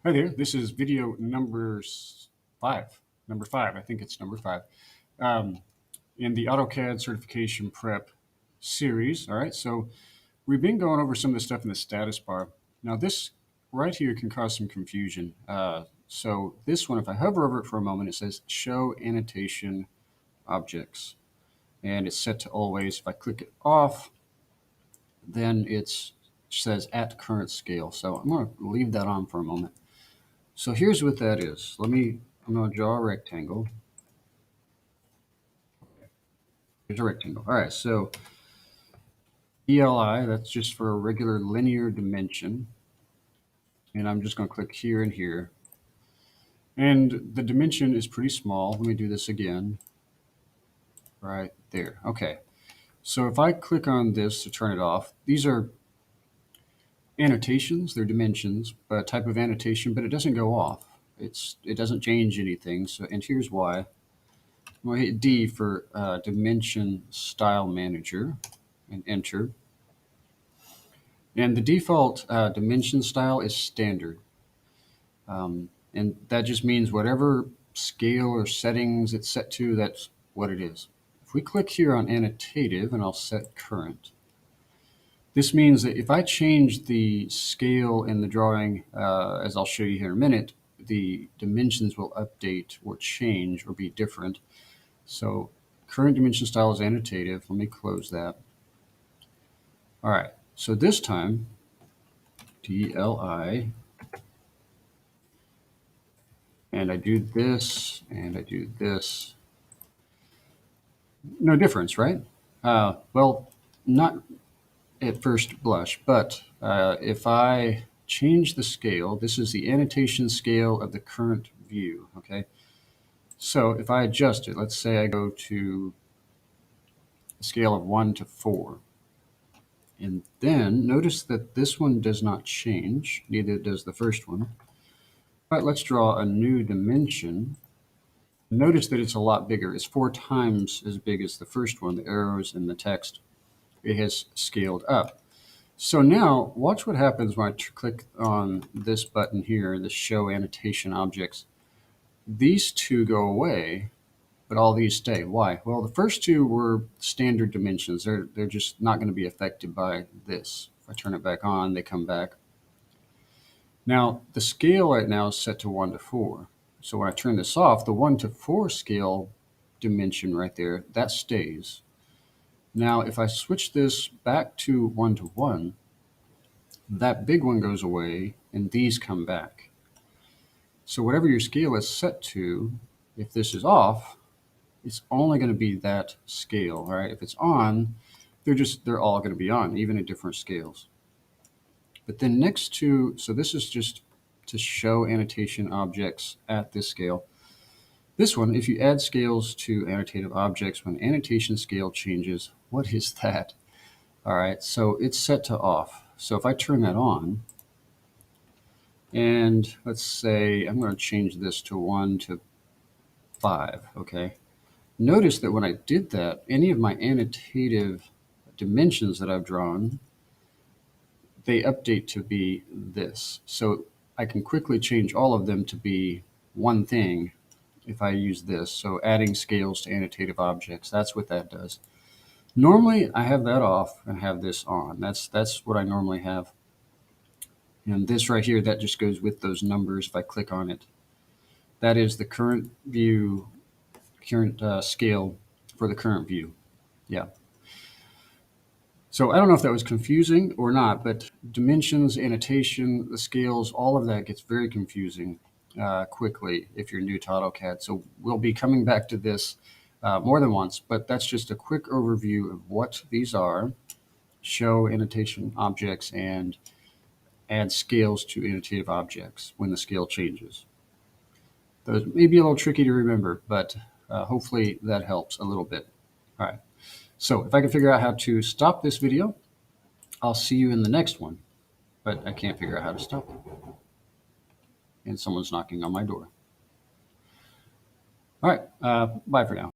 Hi there, this is video five. Number five, I think it's number five, um, in the AutoCAD certification prep series. All right, so we've been going over some of the stuff in the status bar. Now this right here can cause some confusion. So this one, if I hover over it for a moment, it says show annotation objects, and it's set to always. If I click it off, then it says at current scale. So I'm going to leave that on for a moment. So here's what that is. I'm going to draw a rectangle. Here's a rectangle. All right, so ELI, that's just for a regular linear dimension. And I'm just going to click here and here. And the dimension is pretty small. Let me do this again. Right there. Okay. So if I click on this to turn it off, these are annotations, they're dimensions, but a type of annotation, but it doesn't go off. It doesn't change anything. So, and here's why. I'm going to hit D for Dimension Style Manager and enter. And the default dimension style is standard. And that just means whatever scale or settings it's set to, that's what it is. If we click here on Annotative, and I'll set current, this means that if I change the scale in the drawing, as I'll show you here in a minute, the dimensions will update or change or be different. So current dimension style is annotative. Let me close that. All right, so this time, DLI, and I do this, and I do this. No difference, right? Well, not at first blush, but if I change the scale, this is the annotation scale of the current view, okay? So if I adjust it, let's say I go to a scale of 1 to 4, and then notice that this one does not change, neither does the first one. All right, let's draw a new dimension. Notice that it's a lot bigger. It's 4 times as big as the first one, the arrows and the text. It has scaled up. So now watch what happens when I click on this button here, the show annotation objects. These two go away, but all these stay. Why? Well, the first two were standard dimensions. They're just not going to be affected by this. If I turn it back on, they come back. Now, the scale right now is set to 1 to 4. So when I turn this off, the 1 to 4 scale dimension right there, that stays. Now, if I switch this back to 1 to 1, that big one goes away and these come back. So whatever your scale is set to, if this is off, it's only going to be that scale, all right? If it's on, they're all going to be on, even at different scales. But then next to, so this is just to show annotation objects at this scale. This one, if you add scales to annotative objects, when annotation scale changes, what is that? All right, so it's set to off. So if I turn that on, and let's say I'm going to change this to 1 to 5, okay? Notice that when I did that, any of my annotative dimensions that I've drawn, they update to be this. So I can quickly change all of them to be one thing if I use this. So adding scales to annotative objects, that's what that does. Normally I have that off and have this on. That's what I normally have. And this right here, that just goes with those numbers. If I click on it, that is the current view, current scale for the current view. Yeah. So I don't know if that was confusing or not, but dimensions, annotation, the scales, all of that gets very confusing quickly if you're new to AutoCAD. So we'll be coming back to this more than once, but that's just a quick overview of what these are: show annotation objects and add scales to annotative objects when the scale changes. Those may be a little tricky to remember, but hopefully that helps a little bit. All right. So if I can figure out how to stop this video, I'll see you in the next one, but I can't figure out how to stop it. And someone's knocking on my door. All right, bye for now.